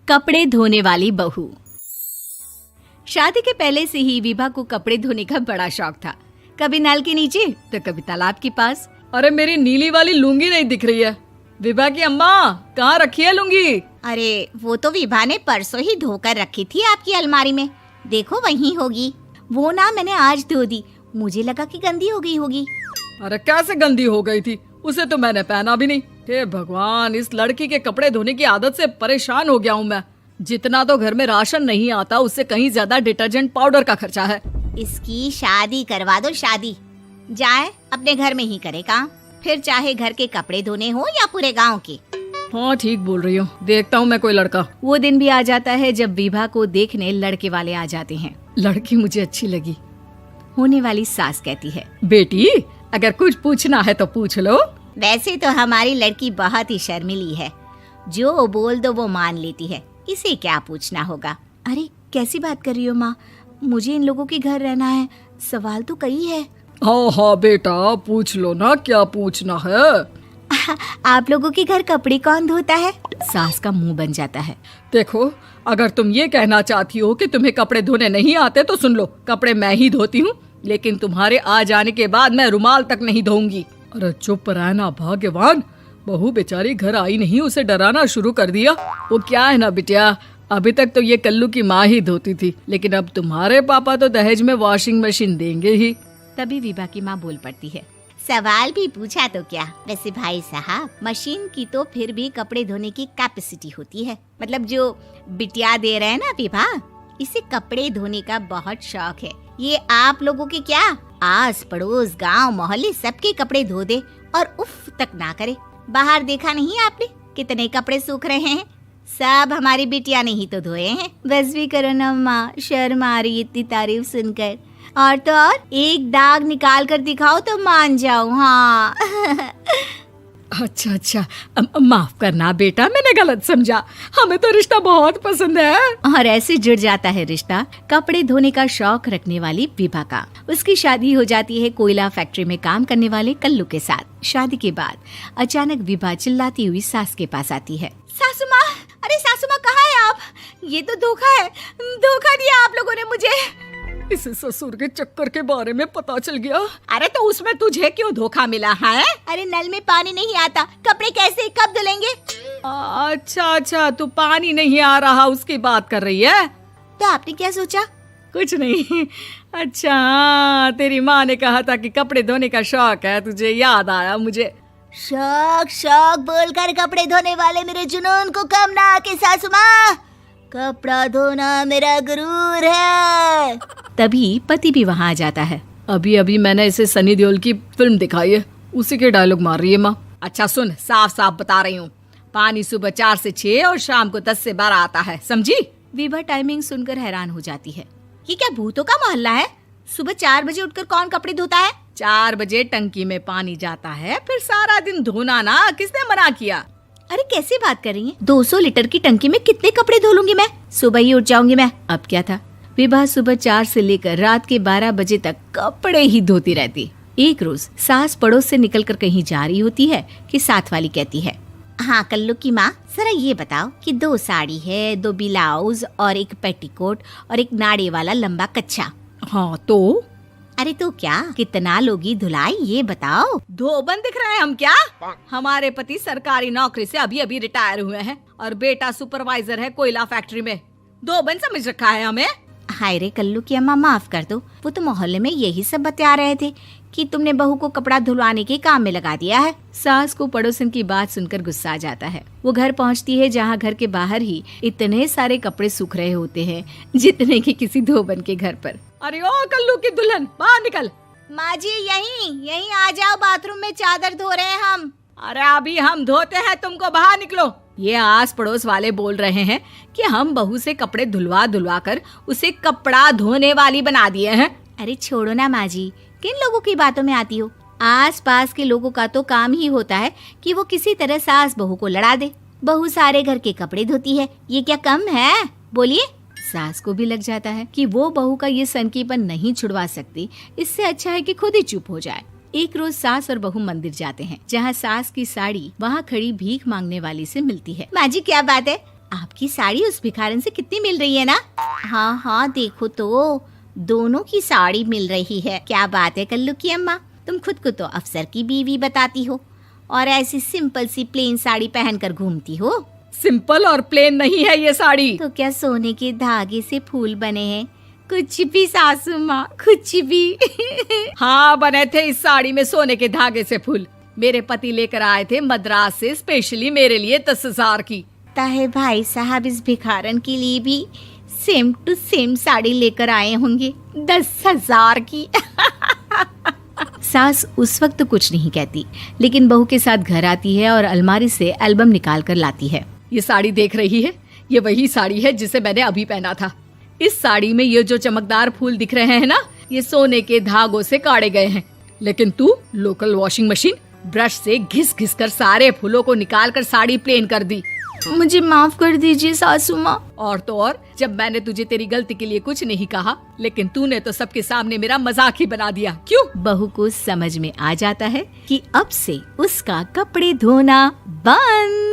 कपड़े धोने वाली बहू। शादी के पहले से ही विभा को कपड़े धोने का बड़ा शौक था। कभी नल के नीचे तो कभी तालाब के पास। अरे मेरी नीली वाली लुंगी नहीं दिख रही है। विभा की अम्मा, कहाँ रखी है लुंगी? अरे वो तो विभा ने परसों ही धोकर रखी थी आपकी अलमारी में, देखो वहीं होगी। वो ना मैंने आज धो दी, मुझे लगा कि गंदी हो गई होगी। अरे कैसे गंदी हो गई थी? उसे तो मैंने पहना भी नहीं। हे भगवान, इस लड़की के कपड़े धोने की आदत से परेशान हो गया हूँ मैं। जितना तो घर में राशन नहीं आता, उससे कहीं ज्यादा डिटर्जेंट पाउडर का खर्चा है। इसकी शादी करवा दो, शादी जाए अपने घर में ही करे काम, फिर चाहे घर के कपड़े धोने हो या पूरे गांव के। हाँ ठीक बोल रही हूँ, देखता हूँ मैं कोई लड़का। वो दिन भी आ जाता है जब विभा को देखने लड़के वाले आ जाते हैं। लड़की मुझे अच्छी लगी। होने वाली सास कहती है, बेटी अगर कुछ पूछना है तो पूछ लो। वैसे तो हमारी लड़की बहुत ही शर्मीली है, जो बोल दो वो मान लेती है, इसे क्या पूछना होगा। अरे कैसी बात कर रही हो माँ, मुझे इन लोगों के घर रहना है, सवाल तो कई है। हाँ हाँ बेटा, पूछ लो ना, क्या पूछना है। आप लोगों के घर कपड़े कौन धोता है? सास का मुंह बन जाता है। देखो, अगर तुम ये कहना चाहती हो कि तुम्हें कपड़े धोने नहीं आते तो सुन लो, कपड़े मैं ही धोती हूँ, लेकिन तुम्हारे आ जाने के बाद मैं रुमाल तक नहीं धोऊंगी। अरे चुप रहना भाग्यवान, बहू बेचारी घर आई नहीं, उसे डराना शुरू कर दिया। वो क्या है ना बिटिया, अभी तक तो ये कल्लू की माँ ही धोती थी, लेकिन अब तुम्हारे पापा तो दहेज में वॉशिंग मशीन देंगे ही। तभी विभा की माँ बोल पड़ती है, सवाल भी पूछा तो क्या। वैसे भाई साहब, मशीन की तो फिर भी कपड़े धोने की कैपेसिटी होती है। मतलब जो बिटिया दे रहे हैं ना विभा, इसे कपड़े धोने का बहुत शौक है। ये आप लोगों के क्या, आस पड़ोस गांव मोहल्ले सबके कपड़े धो दे और उफ तक ना करे। बाहर देखा नहीं आपने कितने कपड़े सूख रहे हैं? सब हमारी बिटिया ने ही तो धोए हैं। बस भी करो ना माँ, शर्म आ रही इतनी तारीफ सुनकर। और तो और एक दाग निकाल कर दिखाओ तो मान जाऊं। हाँ अच्छा, माफ करना बेटा, मैंने गलत समझा। हमें तो रिश्ता बहुत पसंद है। और ऐसे जुड़ जाता है रिश्ता कपड़े धोने का शौक रखने वाली विभा का। उसकी शादी हो जाती है कोयला फैक्ट्री में काम करने वाले कल्लू के साथ। शादी के बाद अचानक विभा चिल्लाती हुई सास के पास आती है। सासू माँ, अरे सासू माँ कहाँ है आप? ये तो धोखा है, धोखा दिया आप लोगों ने मुझे। इसे ससुर के चक्कर के बारे में पता चल गया। अरे तो उसमें तुझे क्यों धोखा मिला है? अरे नल में पानी नहीं आता, कपड़े कैसे कब धुलेंगे? अच्छा, तू पानी नहीं आ रहा उसकी बात कर रही है। तो आपने क्या सोचा? कुछ नहीं। अच्छा, तेरी माँ ने कहा था कि कपड़े धोने का शौक है तुझे, याद आया मुझे। शौक बोलकर कपड़े धोने वाले मेरे जुनून को कम ना आके सासू माँ, कपड़ा धोना मेरा गुरूर है। तभी पति भी वहाँ आ जाता है। अभी मैंने इसे सनी देओल की फिल्म दिखाई है, उसी के डायलॉग मार रही है माँ। अच्छा सुन, साफ साफ बता रही हूँ, पानी सुबह 4 से 6 और शाम को 10 से 12 आता है, समझी? विभा टाइमिंग सुनकर हैरान हो जाती है। ये क्या भूतों का मोहल्ला है? सुबह 4 बजे उठकर कौन कपड़े धोता है? 4 बजे टंकी में पानी जाता है, फिर सारा दिन धोना ना, किसने मना किया? अरे कैसी बात कर रही हैं? 200 लीटर की टंकी में कितने कपड़े धो लूंगी मैं? सुबह ही उठ जाऊंगी मैं। अब क्या था, विभा सुबह 4 से लेकर रात के 12 बजे तक कपड़े ही धोती रहती। एक रोज सास पड़ोस से निकलकर कहीं जा रही होती है कि साथ वाली कहती है, हाँ कल्लू की माँ, जरा ये बताओ कि 2 साड़ी है, 2 ब्लाउज और एक पेटीकोट और एक नाड़े वाला लंबा कच्छा। हाँ तो? अरे तो क्या, कितना लोगी धुलाई ये बताओ। धोबन दिख रहे हैं हम क्या? हमारे पति सरकारी नौकरी से अभी रिटायर हुए हैं और बेटा सुपरवाइजर है कोयला फैक्ट्री में। धोबन समझ रखा है हमें? हाय रे कल्लू की अम्मा, माफ कर दो, वो तो मोहल्ले में यही सब बता रहे थे कि तुमने बहू को कपड़ा धुलवाने के काम में लगा दिया है। सास को पड़ोसन की बात सुनकर गुस्सा आ जाता है। वो घर पहुंचती है जहां घर के बाहर ही इतने सारे कपड़े सूख रहे होते हैं जितने कि किसी धोबन के घर पर। अरे ओ कल्लू की दुल्हन, बाहर निकल। माँ जी यहीं आ जाओ, बाथरूम में चादर धो रहे हैं हम। अरे अभी हम धोते हैं, तुमको बाहर निकलो। ये आस पड़ोस वाले बोल रहे हैं कि हम बहू से कपड़े धुलवा कर उसे कपड़ा धोने वाली बना दिए हैं। अरे छोड़ो ना माँ जी, किन लोगों की बातों में आती हो? आस पास के लोगों का तो काम ही होता है कि वो किसी तरह सास बहू को लड़ा दे। बहू सारे घर के कपड़े धोती है, ये क्या कम है? बोलिए। सास को भी लग जाता है कि वो बहू का ये सनकीपन नहीं छुड़वा सकती, इससे अच्छा है कि खुद ही चुप हो जाए। एक रोज सास और बहू मंदिर जाते हैं, जहाँ सास की साड़ी वहाँ खड़ी भीख मांगने वाली से मिलती है। माँ जी क्या बात है, आपकी साड़ी उस भिखारन से कितनी मिल रही है ना? हाँ हाँ देखो तो, दोनों की साड़ी मिल रही है। क्या बात है कल्लू की अम्मा, तुम खुद को तो अफसर की बीवी बताती हो और ऐसी सिंपल सी प्लेन साड़ी पहनकर घूमती हो। सिंपल और प्लेन नहीं है ये साड़ी। तो क्या सोने के धागे से फूल बने हैं? कुछ भी सासू माँ, कुछ भी। हाँ बने थे इस साड़ी में सोने के धागे से फूल। मेरे पति लेकर आए थे मद्रास से स्पेशली मेरे लिए 10,000 की। ताहे भाई साहब इस भिखारन के लिए भी सेम टू सेम साड़ी लेकर आए होंगे 10,000 की। सास उस वक्त तो कुछ नहीं कहती, लेकिन बहू के साथ घर आती है और अलमारी से एल्बम निकाल कर लाती है। ये साड़ी देख रही है, ये वही साड़ी है जिसे मैंने अभी पहना था। इस साड़ी में ये जो चमकदार फूल दिख रहे हैं ना, ये सोने के धागों से काढ़े गए हैं। लेकिन तू लोकल वॉशिंग मशीन ब्रश से घिस घिस कर सारे फूलों को निकाल कर साड़ी प्लेन कर दी। मुझे माफ कर दीजिए सासू माँ। और तो और, जब मैंने तुझे तेरी गलती के लिए कुछ नहीं कहा, लेकिन तूने तो सबके सामने मेरा मजाक ही बना दिया। क्यों? बहू को समझ में आ जाता है कि अब से उसका कपड़े धोना बंद।